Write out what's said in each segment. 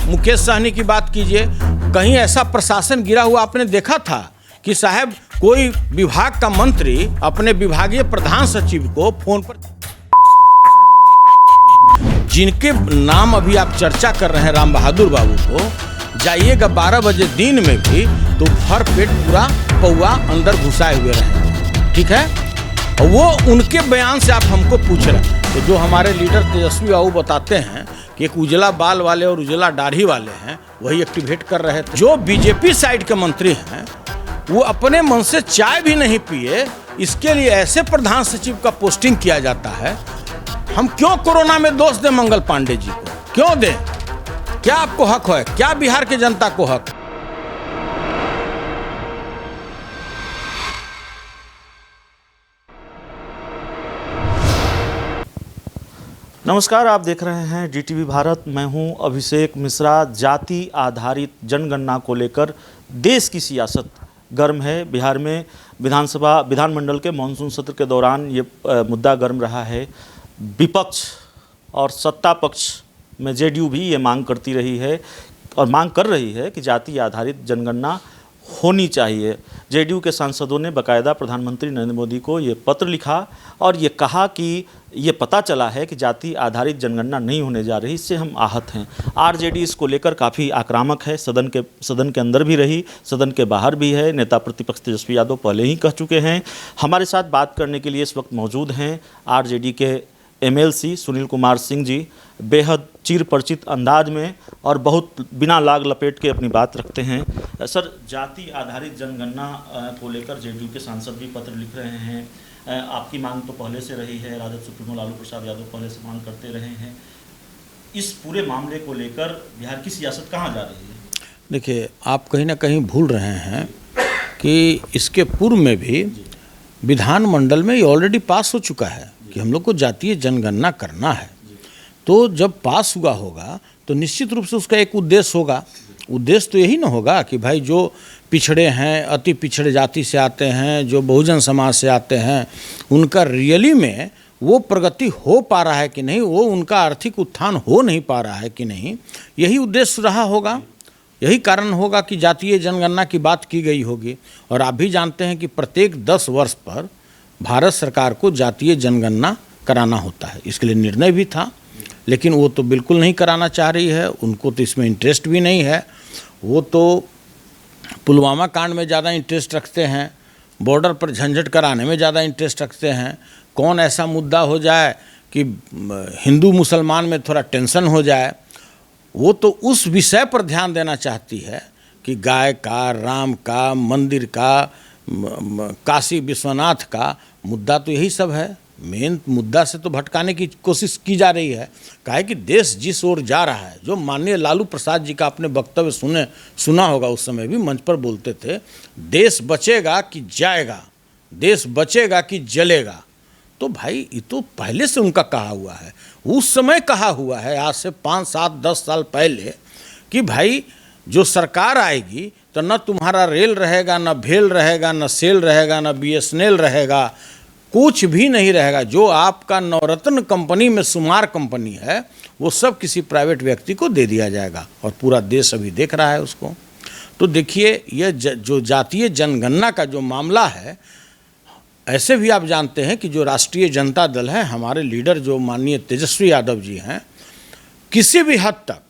मुकेश सहनी की बात कीजिए, कहीं ऐसा प्रशासन गिरा हुआ आपने देखा था कि साहब कोई विभाग का मंत्री अपने विभागीय प्रधान सचिव को फोन पर, जिनके नाम अभी आप चर्चा कर रहे हैं राम बहादुर बाबू को, जाइएगा 12 बजे दिन में भी तो भर पेट पूरा पौआ अंदर घुसाए हुए रहे, ठीक है। और वो उनके बयान से आप हमको पूछ रहे हैं। तो जो हमारे लीडर तेजस्वी बाबू बताते हैं कि एक उजला बाल वाले और उजला दाढ़ी वाले हैं, वही एक्टिवेट कर रहे थे। जो बीजेपी साइड के मंत्री हैं वो अपने मन से चाय भी नहीं पिए, इसके लिए ऐसे प्रधान सचिव का पोस्टिंग किया जाता है। हम क्यों कोरोना में दोष दें मंगल पांडे जी को, क्यों दें? क्या आपको हक है? क्या बिहार के जनता को हक? नमस्कार, आप देख रहे हैं DTV भारत। मैं हूं अभिषेक मिश्रा। जाति आधारित जनगणना को लेकर देश की सियासत गर्म है। बिहार में विधानमंडल के मानसून सत्र के दौरान ये मुद्दा गर्म रहा है। विपक्ष और सत्ता पक्ष में JDU भी ये मांग करती रही है और मांग कर रही है कि जाति आधारित जनगणना होनी चाहिए। JDU के सांसदों ने बाकायदा प्रधानमंत्री नरेंद्र मोदी को ये पत्र लिखा और ये कहा कि ये पता चला है कि जाति आधारित जनगणना नहीं होने जा रही, इससे हम आहत हैं। RJD इसको लेकर काफ़ी आक्रामक है, सदन के अंदर भी रही, सदन के बाहर भी है। नेता प्रतिपक्ष तेजस्वी यादव पहले ही कह चुके हैं। हमारे साथ बात करने के लिए इस वक्त मौजूद हैं RJD के MLC सुनील कुमार सिंह जी। बेहद चिर परिचित अंदाज में और बहुत बिना लाग लपेट के अपनी बात रखते हैं। सर, जाति आधारित जनगणना को लेकर JDU के सांसद भी पत्र लिख रहे हैं। आपकी मांग तो पहले से रही है, राजद सुप्रीमो लालू प्रसाद यादव पहले से मांग करते रहे हैं। इस पूरे मामले को लेकर बिहार की सियासत कहाँ जा रही है? देखिए, आप कहीं ना कहीं भूल रहे हैं कि इसके पूर्व में भी विधानमंडल में ये ऑलरेडी पास हो चुका है कि हम लोग को जातीय जनगणना करना है। तो जब पास हुआ होगा तो निश्चित रूप से उसका एक उद्देश्य होगा। उद्देश्य तो यही ना होगा कि भाई जो पिछड़े हैं, अति पिछड़े जाति से आते हैं, जो बहुजन समाज से आते हैं, उनका रियली में वो प्रगति हो पा रहा है कि नहीं, वो उनका आर्थिक उत्थान हो नहीं पा रहा है कि नहीं, यही उद्देश्य रहा होगा। यही कारण होगा कि जातीय जनगणना की बात की गई होगी। और आप भी जानते हैं कि प्रत्येक 10 वर्ष पर भारत सरकार को जातीय जनगणना कराना होता है। इसके लिए निर्णय भी था, लेकिन वो तो बिल्कुल नहीं कराना चाह रही है। उनको तो इसमें इंटरेस्ट भी नहीं है। वो तो पुलवामा कांड में ज़्यादा इंटरेस्ट रखते हैं, बॉर्डर पर झंझट कराने में ज़्यादा इंटरेस्ट रखते हैं। कौन ऐसा मुद्दा हो जाए कि हिंदू मुसलमान में थोड़ा टेंशन हो जाए, वो तो उस विषय पर ध्यान देना चाहती है कि गाय का, राम का, मंदिर का, काशी विश्वनाथ का मुद्दा तो यही सब है। मेन मुद्दा से तो भटकाने की कोशिश की जा रही है। काहे कि देश जिस ओर जा रहा है, जो माननीय लालू प्रसाद जी का आपने वक्तव्य सुना होगा, उस समय भी मंच पर बोलते थे, देश बचेगा कि जाएगा, देश बचेगा कि जलेगा। तो भाई ये तो पहले से उनका कहा हुआ है, उस समय कहा हुआ है, आज से 5, 7, 10 साल पहले, कि भाई जो सरकार आएगी तो न तुम्हारा रेल रहेगा, न भेल रहेगा, न सेल रहेगा, न BSNL रहेगा, कुछ भी नहीं रहेगा। जो आपका नवरत्न कंपनी में शुमार कंपनी है, वो सब किसी प्राइवेट व्यक्ति को दे दिया जाएगा और पूरा देश अभी देख रहा है उसको। तो देखिए, ये जो जातीय जनगणना का जो मामला है, ऐसे भी आप जानते हैं कि जो राष्ट्रीय जनता दल है, हमारे लीडर जो माननीय तेजस्वी यादव जी हैं, किसी भी हद तक,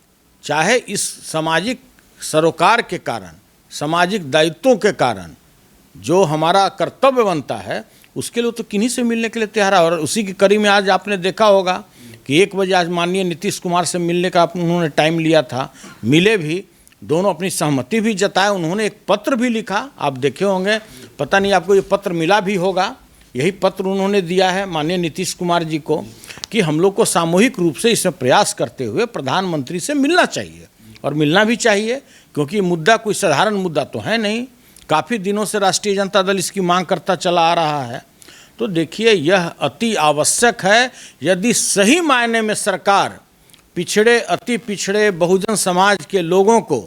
चाहे इस सामाजिक सरोकार के कारण, सामाजिक दायित्वों के कारण जो हमारा कर्तव्य बनता है, उसके लिए तो किन्हीं से मिलने के लिए तैयार है। और उसी की कड़ी में आज आपने देखा होगा कि 1 बजे आज माननीय नीतीश कुमार से मिलने का उन्होंने टाइम लिया था, मिले भी, दोनों अपनी सहमति भी जताए, उन्होंने एक पत्र भी लिखा, आप देखे होंगे, पता नहीं आपको ये पत्र मिला भी होगा। यही पत्र उन्होंने दिया है माननीय नीतीश कुमार जी को कि हम लोग को सामूहिक रूप से इसमें प्रयास करते हुए प्रधानमंत्री से मिलना चाहिए और मिलना भी चाहिए, क्योंकि ये मुद्दा कोई साधारण मुद्दा तो है नहीं। काफ़ी दिनों से राष्ट्रीय जनता दल इसकी मांग करता चला आ रहा है। तो देखिए, यह अति आवश्यक है। यदि सही मायने में सरकार पिछड़े, अति पिछड़े बहुजन समाज के लोगों को,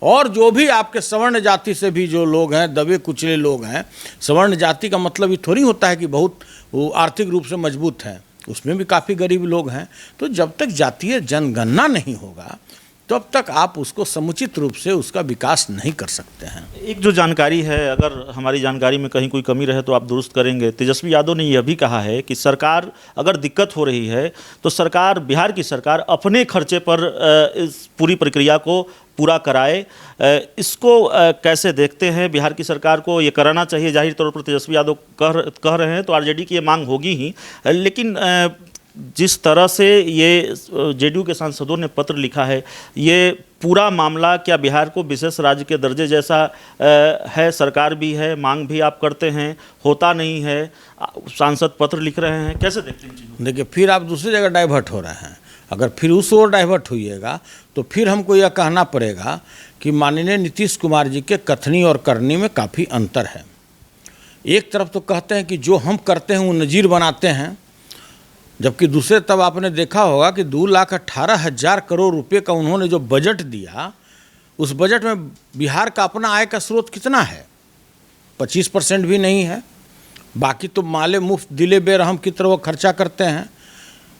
और जो भी आपके सवर्ण जाति से भी जो लोग हैं, दबे कुचले लोग हैं, सवर्ण जाति का मतलब ये थोड़ी होता है कि बहुत वो आर्थिक रूप से मजबूत हैं, उसमें भी काफ़ी गरीब लोग हैं। तो जब तक जातीय जनगणना नहीं होगा तब तक आप उसको समुचित रूप से उसका विकास नहीं कर सकते हैं। एक जो जानकारी है, अगर हमारी जानकारी में कहीं कोई कमी रहे तो आप दुरुस्त करेंगे। तेजस्वी यादव ने यह भी कहा है कि सरकार अगर दिक्कत हो रही है तो सरकार, बिहार की सरकार अपने खर्चे पर इस पूरी प्रक्रिया को पूरा कराए। इसको कैसे देखते हैं? बिहार की सरकार को ये कराना चाहिए, जाहिर तौर पर तेजस्वी यादव कह रहे हैं तो आरजेडी की ये मांग होगी ही, लेकिन जिस तरह से ये जेडीयू के सांसदों ने पत्र लिखा है, ये पूरा मामला क्या बिहार को विशेष राज्य के दर्जे जैसा है? सरकार भी है, मांग भी आप करते हैं, होता नहीं है, सांसद पत्र लिख रहे हैं, कैसे देखते हैं चीज़ों? देखिए, फिर आप दूसरी जगह डाइवर्ट हो रहे हैं। अगर फिर उस ओर डाइवर्ट होइएगा तो फिर हमको यह कहना पड़ेगा कि माननीय नीतीश कुमार जी के कथनी और करनी में काफ़ी अंतर है। एक तरफ तो कहते हैं कि जो हम करते हैं वो नज़ीर बनाते हैं, जबकि दूसरे तब आपने देखा होगा कि 2,18,000 करोड़ रुपए का उन्होंने जो बजट दिया, उस बजट में बिहार का अपना आय का स्रोत कितना है? 25% भी नहीं है। बाकी तो माले मुफ्त दिले बेरहम की तरह वो खर्चा करते हैं।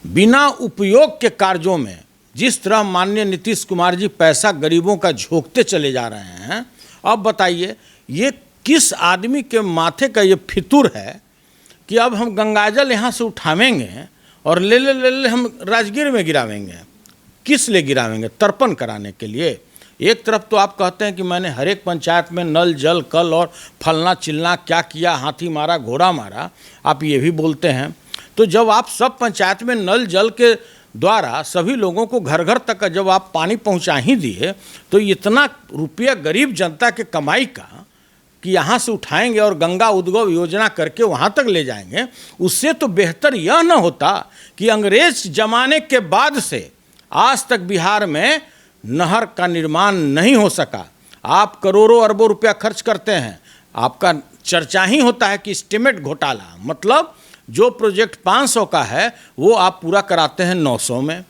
बिना उपयोग के कार्यों में जिस तरह माननीय नीतीश कुमार जी पैसा गरीबों का झोंकते चले जा रहे हैं, अब बताइए ये किस आदमी के माथे का ये फितूर है कि अब हम गंगाजल यहाँ से उठावेंगे और ले ले हम राजगीर में गिरावेंगे। किस लिए गिरावेंगे? तर्पण कराने के लिए। एक तरफ तो आप कहते हैं कि मैंने हर एक पंचायत में नल, जल, कल और फलना चिलना क्या किया, हाथी मारा, घोड़ा मारा, आप ये भी बोलते हैं। तो जब आप सब पंचायत में नल जल के द्वारा सभी लोगों को घर घर तक जब आप पानी पहुंचा ही दिए, तो इतना रुपया गरीब जनता के कमाई का कि यहाँ से उठाएंगे और गंगा उद्गव योजना करके वहाँ तक ले जाएंगे, उससे तो बेहतर यह न होता कि अंग्रेज जमाने के बाद से आज तक बिहार में नहर का निर्माण नहीं हो सका। आप करोड़ों अरबों रुपया खर्च करते हैं, आपका चर्चा ही होता है कि एस्टीमेट घोटाला, मतलब जो प्रोजेक्ट 500 का है वो आप पूरा कराते हैं 900 में,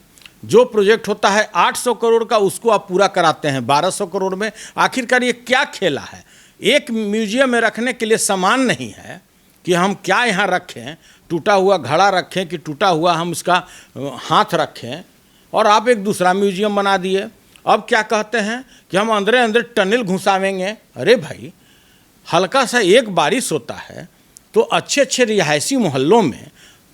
जो प्रोजेक्ट होता है 800 करोड़ का उसको आप पूरा कराते हैं 1200 करोड़ में। आखिरकार ये क्या खेला है? एक म्यूजियम में रखने के लिए सामान नहीं है कि हम क्या यहाँ रखें, टूटा हुआ घड़ा रखें कि टूटा हुआ हम इसका हाथ रखें, और आप एक दूसरा म्यूजियम बना दिए। अब क्या कहते हैं कि हम अंदर अंदर टनल घुसावेंगे। अरे भाई, हल्का सा एक बारिश होता है तो अच्छे अच्छे रिहायशी मोहल्लों में,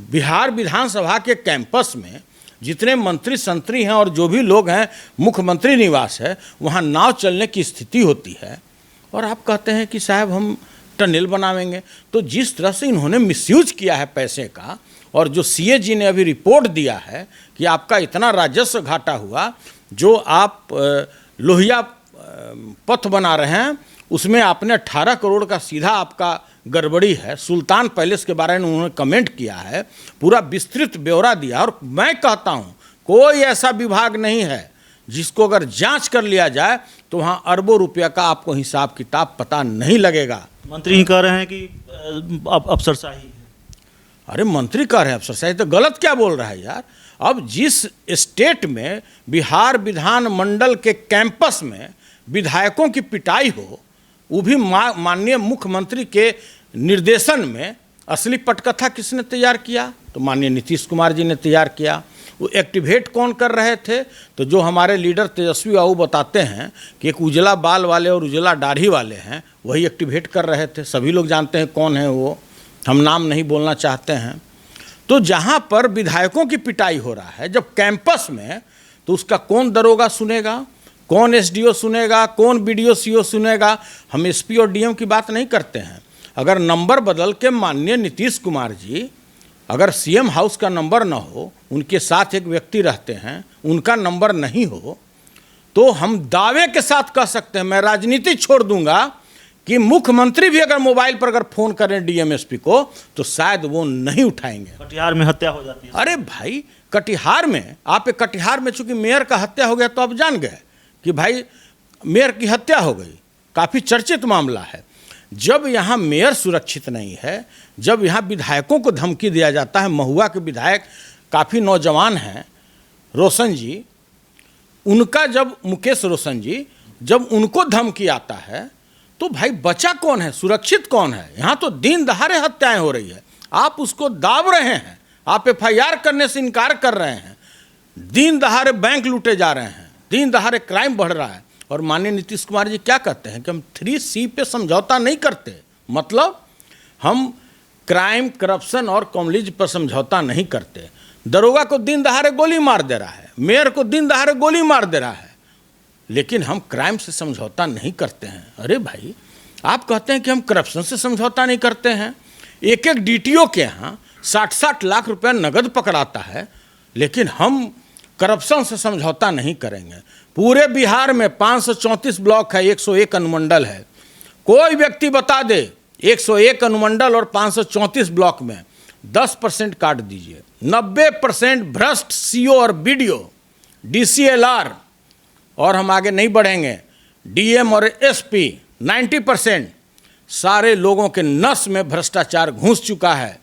बिहार विधानसभा के कैंपस में जितने मंत्री संतरी हैं और जो भी लोग हैं, मुख्यमंत्री निवास है, वहाँ नाव चलने की स्थिति होती है, और आप कहते हैं कि साहब हम टनल बनावेंगे। तो जिस तरह से इन्होंने मिसयूज किया है पैसे का, और जो सीएजी ने अभी रिपोर्ट दिया है कि आपका इतना राजस्व घाटा हुआ, जो आप लोहिया पथ बना रहे हैं उसमें आपने 18 करोड़ का सीधा आपका गड़बड़ी है। सुल्तान पैलेस के बारे में उन्होंने कमेंट किया है, पूरा विस्तृत ब्यौरा दिया। और मैं कहता हूँ कोई ऐसा विभाग नहीं है जिसको अगर जांच कर लिया जाए तो वहाँ अरबों रुपया का आपको हिसाब किताब पता नहीं लगेगा। मंत्री ही कह रहे हैं कि अफसरशाही है। अरे मंत्री कह रहे हैं अफसरशाही, तो गलत क्या बोल रहा है यार? अब जिस स्टेट में बिहार विधानमंडल के कैंपस में विधायकों की पिटाई हो, वो भी माननीय मुख्यमंत्री के निर्देशन में, असली पटकथा किसने तैयार किया? तो माननीय नीतीश कुमार जी ने तैयार किया। वो एक्टिवेट कौन कर रहे थे? तो जो हमारे लीडर तेजस्वी बाबू बताते हैं कि एक उजला बाल वाले और उजला दाढ़ी वाले हैं, वही एक्टिवेट कर रहे थे। सभी लोग जानते हैं कौन है वो, हम नाम नहीं बोलना चाहते हैं। तो जहाँ पर विधायकों की पिटाई हो रहा है जब कैंपस में, तो उसका कौन दरोगा सुनेगा, कौन एसडीओ सुनेगा, कौन बीडीओ सीओ सुनेगा? हम एसपी और डीएम की बात नहीं करते हैं। अगर नंबर बदल के माननीय नीतीश कुमार जी, अगर सीएम हाउस का नंबर ना हो, उनके साथ एक व्यक्ति रहते हैं, उनका नंबर नहीं हो, तो हम दावे के साथ कह सकते हैं, मैं राजनीति छोड़ दूंगा, कि मुख्यमंत्री भी अगर मोबाइल पर अगर फ़ोन करें डीएम एसपी को तो शायद वो नहीं उठाएंगे। कटिहार में हत्या हो जाती है। अरे भाई, कटिहार में आप एक कटिहार में चूंकि मेयर का हत्या हो गया तो आप जान गए कि भाई मेयर की हत्या हो गई, काफ़ी चर्चित मामला है। जब यहाँ मेयर सुरक्षित नहीं है, जब यहाँ विधायकों को धमकी दिया जाता है, महुआ के विधायक काफ़ी नौजवान हैं, रोशन जी, उनका जब मुकेश रोशन जी, जब उनको धमकी आता है तो भाई बचा कौन है, सुरक्षित कौन है? यहाँ तो दिन दहाड़े हत्याएं हो रही है, आप उसको दाब रहे हैं, आप एफआईआर करने से इनकार कर रहे हैं, दिन दहाड़े बैंक लूटे जा रहे हैं, दिन दहाड़े क्राइम बढ़ रहा है, और माननीय नीतीश कुमार जी क्या कहते हैं कि हम 3C पे समझौता नहीं करते। मतलब हम क्राइम, करप्शन और कम्युनिज्म पर समझौता नहीं करते। दरोगा को दिन दहाड़े गोली मार दे रहा है, मेयर को दिन दहाड़े गोली मार दे रहा है, लेकिन हम क्राइम से समझौता नहीं करते हैं। अरे भाई, आप कहते हैं कि हम करप्शन से समझौता नहीं करते हैं। एक एक DTO के यहाँ 60-60 लाख रुपया नगद पकड़ाता है, लेकिन हम करप्शन से समझौता नहीं करेंगे। पूरे बिहार में 534 ब्लॉक है, 101 अनुमंडल है। कोई व्यक्ति बता दे 101 अनुमंडल और 534 ब्लॉक में 10% काट दीजिए, 90% भ्रष्ट CO और BDO, DCLR, और हम आगे नहीं बढ़ेंगे, DM और SP 90%। सारे लोगों के नस में भ्रष्टाचार घुस चुका है।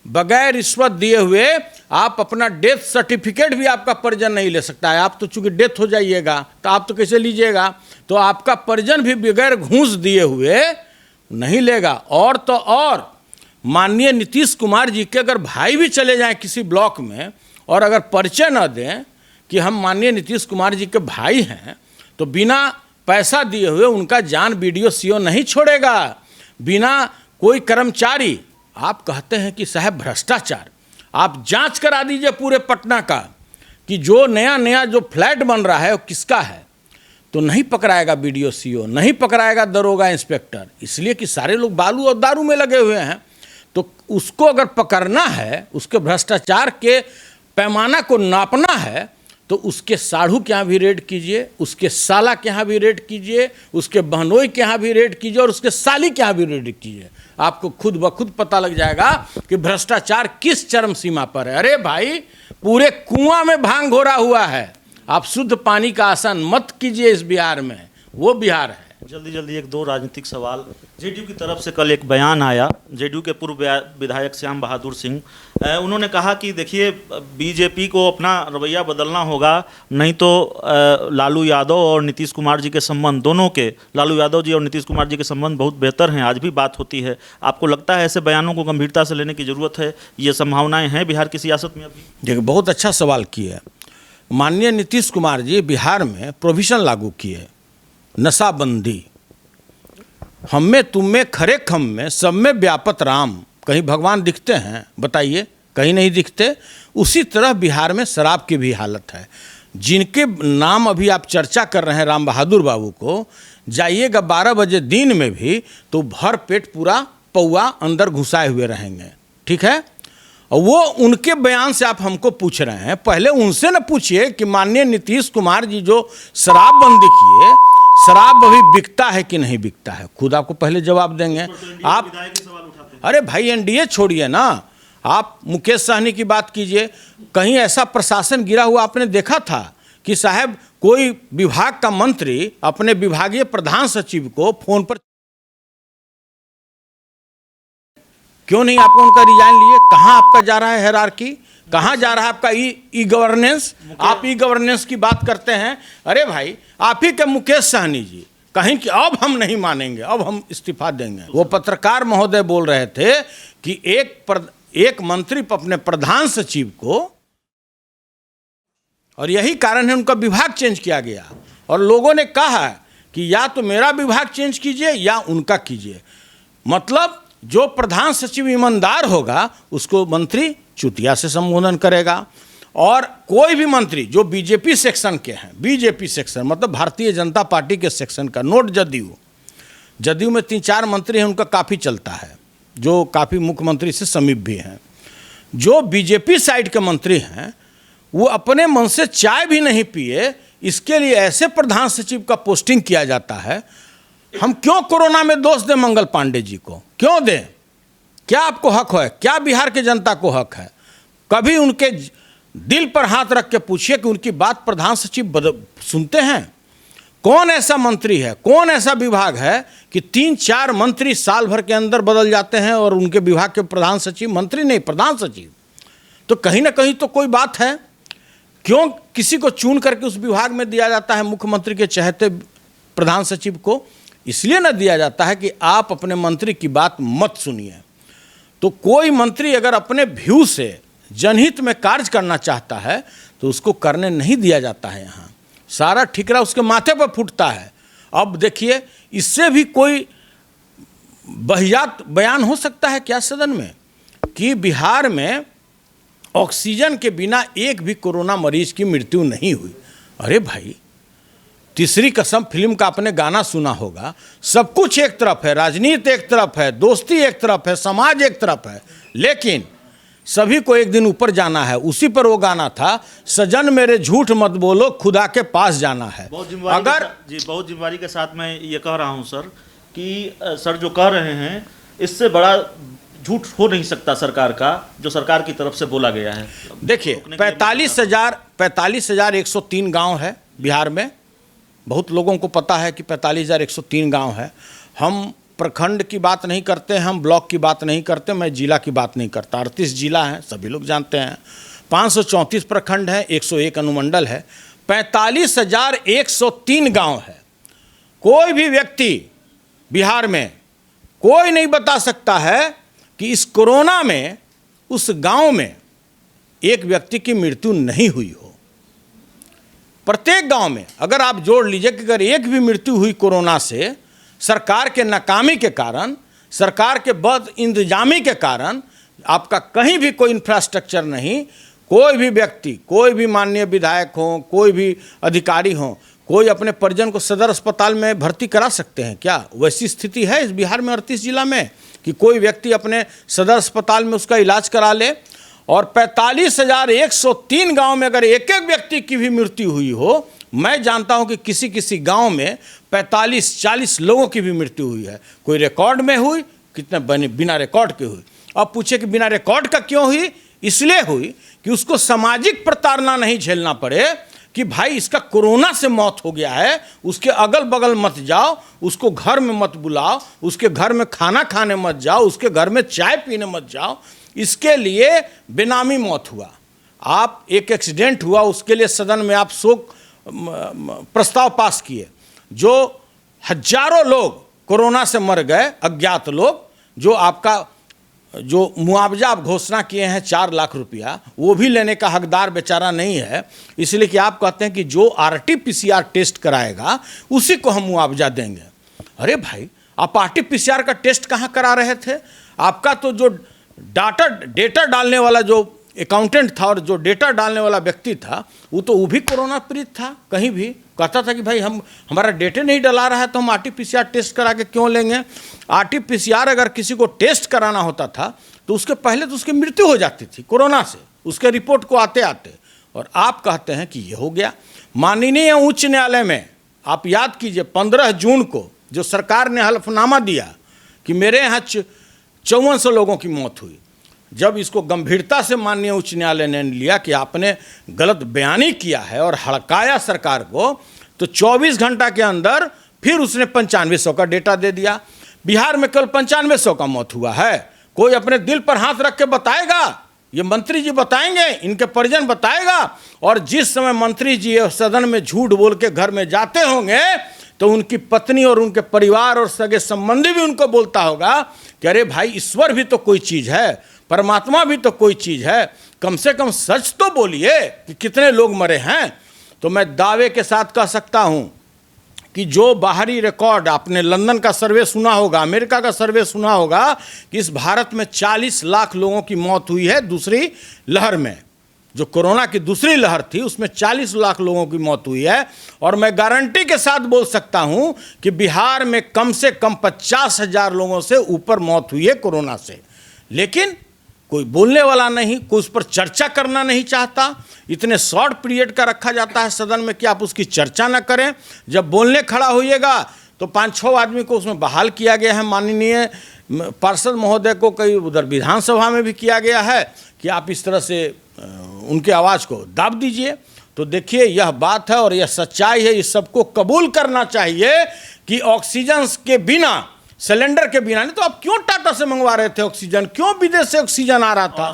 बगैर रिश्वत दिए हुए आप अपना डेथ सर्टिफिकेट भी आपका परिजन नहीं ले सकता है। आप तो चूंकि डेथ हो जाइएगा तो आप तो कैसे लीजिएगा, तो आपका परिजन भी बगैर घूस दिए हुए नहीं लेगा। और तो और माननीय नीतीश कुमार जी के अगर भाई भी चले जाएं किसी ब्लॉक में और अगर परिचय न दें कि हम माननीय नीतीश कुमार जी के भाई हैं, तो बिना पैसा दिए हुए उनका जान BDO CO नहीं छोड़ेगा। बिना कोई कर्मचारी, आप कहते हैं कि साहब भ्रष्टाचार, आप जांच करा दीजिए पूरे पटना का कि जो नया नया जो फ्लैट बन रहा है वो किसका है, तो नहीं पकड़ाएगा BDO CO, नहीं पकड़ाएगा दरोगा इंस्पेक्टर, इसलिए कि सारे लोग बालू और दारू में लगे हुए हैं। तो उसको अगर पकड़ना है, उसके भ्रष्टाचार के पैमाना को नापना है, तो उसके साढ़ू के यहाँ भी रेड कीजिए, उसके साला के यहाँ भी रेड कीजिए, उसके बहनोई के यहाँ भी रेड कीजिए और उसके साली के यहाँ भी रेड कीजिए। आपको खुद ब खुद पता लग जाएगा कि भ्रष्टाचार किस चरम सीमा पर है। अरे भाई, पूरे कुआं में भांग घोरा हुआ है। आप शुद्ध पानी का आसन मत कीजिए इस बिहार में, वो बिहार है। जल्दी एक दो राजनीतिक सवाल। JDU की तरफ से कल एक बयान आया, JDU के पूर्व विधायक श्याम बहादुर सिंह, उन्होंने कहा कि देखिए BJP को अपना रवैया बदलना होगा, नहीं तो लालू यादव और नीतीश कुमार जी के संबंध, दोनों के, लालू यादव जी और नीतीश कुमार जी के संबंध बहुत बेहतर हैं, आज भी बात होती है। आपको लगता है ऐसे बयानों को गंभीरता से लेने की ज़रूरत है? ये संभावनाएँ हैं बिहार की सियासत में अभी? देखिए, बहुत अच्छा सवाल किया। माननीय नीतीश कुमार जी बिहार में प्रोविज़न लागू किए, नशाबंदी, हम में तुम में खरे खम में सब में व्यापत राम। कहीं भगवान दिखते हैं? बताइए, कहीं नहीं दिखते। उसी तरह बिहार में शराब की भी हालत है। जिनके नाम अभी आप चर्चा कर रहे हैं, राम बहादुर बाबू को, जाइएगा 12 बजे दिन में भी तो भर पेट पूरा पौआ अंदर घुसाए हुए रहेंगे। ठीक है, और वो उनके बयान से आप हमको पूछ रहे हैं। पहले उनसे न पूछिए कि माननीय नीतीश कुमार जी जो शराबबंदी किए, शराब अभी बिकता है कि नहीं बिकता है, खुद आपको पहले जवाब देंगे। आप अरे भाई, NDA छोड़िए ना, आप मुकेश सहनी की बात कीजिए। कहीं ऐसा प्रशासन गिरा हुआ आपने देखा था कि साहब कोई विभाग का मंत्री अपने विभागीय प्रधान सचिव को फोन पर क्यों नहीं आपको उनका रिजाइन लिए? कहाँ आपका जा रहा है हायरार्की, कहाँ जा रहा है आपका ई गवर्नेंस? आप ई गवर्नेंस की बात करते हैं। अरे भाई, आप ही के मुकेश सहनी जी कहीं कि अब हम नहीं मानेंगे, अब हम इस्तीफा देंगे। वो पत्रकार महोदय बोल रहे थे कि एक मंत्री अपने प्रधान सचिव को, और यही कारण है उनका विभाग चेंज किया गया, और लोगों ने कहा कि या तो मेरा विभाग चेंज कीजिए या उनका कीजिए। मतलब जो प्रधान सचिव ईमानदार होगा उसको मंत्री चुतिया से संबोधन करेगा, और कोई भी मंत्री जो BJP सेक्शन के हैं, BJP सेक्शन मतलब भारतीय जनता पार्टी के सेक्शन का, नोट जदयू में 3-4 मंत्री हैं, उनका काफ़ी चलता है, जो काफ़ी मुख्यमंत्री से समीप भी हैं। जो BJP साइड के मंत्री हैं वो अपने मन से चाय भी नहीं पिए, इसके लिए ऐसे प्रधान सचिव का पोस्टिंग किया जाता है। हम क्यों कोरोना में दोष दें मंगल पांडे जी को? क्यों दें? क्या आपको हक है? क्या बिहार के जनता को हक है? कभी उनके दिल पर हाथ रख के पूछिए कि उनकी बात प्रधान सचिव सुनते हैं? कौन ऐसा मंत्री है, कौन ऐसा विभाग है कि 3-4 मंत्री साल भर के अंदर बदल जाते हैं और उनके विभाग के प्रधान सचिव, मंत्री नहीं प्रधान सचिव? तो कहीं ना कहीं तो कोई बात है। क्यों किसी को चुन करके उस विभाग में दिया जाता है मुख्यमंत्री के चहेते प्रधान सचिव को? इसलिए न दिया जाता है कि आप अपने मंत्री की बात मत सुनिए। तो कोई मंत्री अगर अपने व्यू से जनहित में कार्य करना चाहता है तो उसको करने नहीं दिया जाता है यहाँ। सारा ठिकरा उसके माथे पर फूटता है। अब देखिए, इससे भी कोई वाहियात बयान हो सकता है क्या सदन में कि बिहार में ऑक्सीजन के बिना एक भी कोरोना मरीज की मृत्यु नहीं हुई? अरे भाई, तीसरी कसम फिल्म का आपने गाना सुना होगा, सब कुछ एक तरफ है, राजनीति एक तरफ है, दोस्ती एक तरफ है, समाज एक तरफ है, लेकिन सभी को एक दिन ऊपर जाना है। उसी पर वो गाना था, सजन मेरे झूठ मत बोलो, खुदा के पास जाना है। बहुत जिम्मेदारी के साथ मैं ये कह रहा हूँ सर कि सर जो कह रहे हैं इससे बड़ा झूठ हो नहीं सकता सरकार का, जो सरकार की तरफ से बोला गया है। देखिए, 45,103 गांव है बिहार में। बहुत लोगों को पता है कि 45,103 गांव है। हम प्रखंड की बात नहीं करते, हम ब्लॉक की बात नहीं करते, मैं जिला की बात नहीं करता। 38 जिला हैं, सभी लोग जानते हैं। 534 प्रखंड हैं, 101 अनुमंडल है, 45,103 गांव है। कोई भी व्यक्ति बिहार में कोई नहीं बता सकता है कि इस कोरोना में उस गांव में एक व्यक्ति की मृत्यु नहीं हुई हो। प्रत्येक गांव में अगर आप जोड़ लीजिए कि अगर एक भी मृत्यु हुई कोरोना से, सरकार के नाकामी के कारण, सरकार के बद इंतजामी के कारण, आपका कहीं भी कोई इंफ्रास्ट्रक्चर नहीं, कोई भी व्यक्ति, कोई भी माननीय विधायक हो, कोई भी अधिकारी हो, कोई अपने परिजन को सदर अस्पताल में भर्ती करा सकते हैं क्या? वैसी स्थिति है इस बिहार में 38 जिला में कि कोई व्यक्ति अपने सदर अस्पताल में उसका इलाज करा ले? और 45,103 गांव में अगर एक एक व्यक्ति की भी मृत्यु हुई हो, मैं जानता हूं कि किसी किसी गांव में 45-40 लोगों की भी मृत्यु हुई है। कोई रिकॉर्ड में हुई, कितने बिना रिकॉर्ड के हुई। अब पूछे कि बिना रिकॉर्ड का क्यों हुई? इसलिए हुई कि उसको सामाजिक प्रताड़ना नहीं झेलना पड़े कि भाई इसका कोरोना से मौत हो गया है, उसके अगल बगल मत जाओ, उसको घर में मत बुलाओ, उसके घर में खाना खाने मत जाओ, उसके घर में चाय पीने मत जाओ। इसके लिए बेनामी मौत हुआ। आप एक एक्सीडेंट हुआ, उसके लिए सदन में आप शोक प्रस्ताव पास किए। जो हजारों लोग कोरोना से मर गए, अज्ञात लोग, जो आपका जो मुआवजा आप घोषणा किए हैं 4 लाख रुपया, वो भी लेने का हकदार बेचारा नहीं है। इसलिए कि आप कहते हैं कि जो RT-PCR टेस्ट कराएगा उसी को हम मुआवजा देंगे। अरे भाई, आप RT-PCR का टेस्ट कहाँ करा रहे थे? आपका तो जो डेटा डालने वाला जो अकाउंटेंट था और जो डेटा डालने वाला व्यक्ति था, वो भी कोरोना पीड़ित था। कहीं भी कहता था कि भाई हमारा डेटा नहीं डला रहा है तो हम RT-PCR टेस्ट करा के क्यों लेंगे? RT-PCR अगर किसी को टेस्ट कराना होता था तो उसके पहले तो उसकी मृत्यु हो जाती थी कोरोना से, उसके रिपोर्ट को आते आते। और आप कहते हैं कि ये हो गया। माननीय उच्च न्यायालय में आप याद कीजिए, 15 जून को जो सरकार ने हलफनामा दिया कि मेरे यहाँ 5400 लोगों की मौत हुई, जब इसको गंभीरता से माननीय उच्च न्यायालय ने लिया कि आपने गलत बयानी किया है और हड़काया सरकार को, तो 24 घंटा के अंदर फिर उसने 9500 का डेटा दे दिया। बिहार में केवल 9500 का मौत हुआ है। कोई अपने दिल पर हाथ रख के बताएगा? ये मंत्री जी बताएंगे, इनके परिजन बताएगा। और जिस समय मंत्री जी सदन में झूठ बोल के घर में जाते होंगे तो उनकी पत्नी और उनके परिवार और सगे संबंधी भी उनको बोलता होगा कि अरे भाई, ईश्वर भी तो कोई चीज़ है, परमात्मा भी तो कोई चीज़ है, कम से कम सच तो बोलिए कि कितने लोग मरे हैं। तो मैं दावे के साथ कह सकता हूं कि जो बाहरी रिकॉर्ड, आपने लंदन का सर्वे सुना होगा, अमेरिका का सर्वे सुना होगा कि इस भारत में 40 लाख लोगों की मौत हुई है दूसरी लहर में। जो कोरोना की दूसरी लहर थी उसमें 40 लाख लोगों की मौत हुई है। और मैं गारंटी के साथ बोल सकता हूं कि बिहार में कम से कम 50,000 लोगों से ऊपर मौत हुई है कोरोना से। लेकिन कोई बोलने वाला नहीं, कोई उस पर चर्चा करना नहीं चाहता। इतने शॉर्ट पीरियड का रखा जाता है सदन में कि आप उसकी चर्चा न करें। जब बोलने खड़ा होइएगा तो 5-6 आदमी को उसमें बहाल किया गया है। माननीय पार्षद महोदय को कई उधर विधानसभा में भी किया गया है कि आप इस तरह से उनके आवाज़ को दाब दीजिए। तो देखिए, यह बात है और यह सच्चाई है। इस सबको कबूल करना चाहिए कि ऑक्सीजन के बिना, सिलेंडर के बिना, नहीं तो आप क्यों टाटा से मंगवा रहे थे ऑक्सीजन? क्यों विदेश से ऑक्सीजन आ रहा था?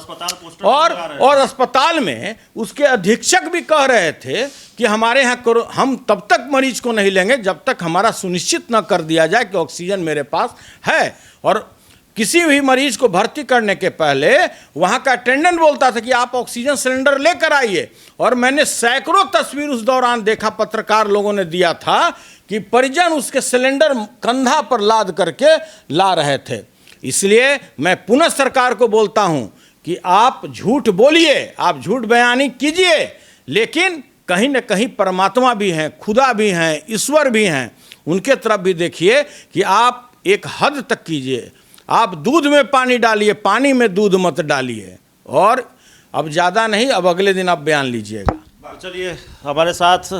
और अस्पताल में उसके अधीक्षक भी कह रहे थे कि हमारे यहाँ हम तब तक मरीज को नहीं लेंगे जब तक हमारा सुनिश्चित न कर दिया जाए कि ऑक्सीजन मेरे पास है। और किसी भी मरीज को भर्ती करने के पहले वहाँ का अटेंडेंट बोलता था कि आप ऑक्सीजन सिलेंडर लेकर आइए। और मैंने सैकड़ों तस्वीर उस दौरान देखा, पत्रकार लोगों ने दिया था कि परिजन उसके सिलेंडर कंधा पर लाद करके ला रहे थे। इसलिए मैं पुनः सरकार को बोलता हूँ कि आप झूठ बोलिए, आप झूठ बयानी कीजिए, लेकिन कहीं न कहीं परमात्मा भी हैं, खुदा भी हैं, ईश्वर भी हैं, उनके तरफ भी देखिए कि आप एक हद तक कीजिए। आप दूध में पानी डालिए, पानी में दूध मत डालिए। और अब ज़्यादा नहीं, अब अगले दिन आप बयान लीजिएगा। चलिए, हमारे साथ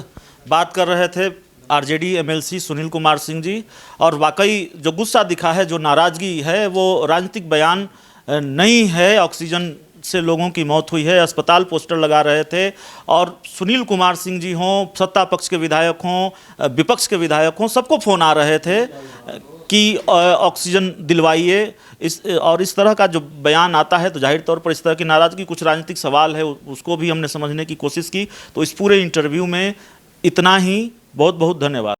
बात कर रहे थे आरजेडी एमएलसी सुनील कुमार सिंह जी। और वाकई जो गुस्सा दिखा है, जो नाराज़गी है, वो राजनीतिक बयान नहीं है। ऑक्सीजन से लोगों की मौत हुई है, अस्पताल पोस्टर लगा रहे थे। और सुनील कुमार सिंह जी हों, सत्ता पक्ष के विधायक हों, विपक्ष के विधायक हों, सबको फ़ोन आ रहे थे कि ऑक्सीजन दिलवाइए। इस तरह का जो बयान आता है तो जाहिर तौर पर इस तरह की नाराज़गी, कुछ राजनीतिक सवाल है, उसको भी हमने समझने की कोशिश की। तो इस पूरे इंटरव्यू में इतना ही। बहुत बहुत धन्यवाद।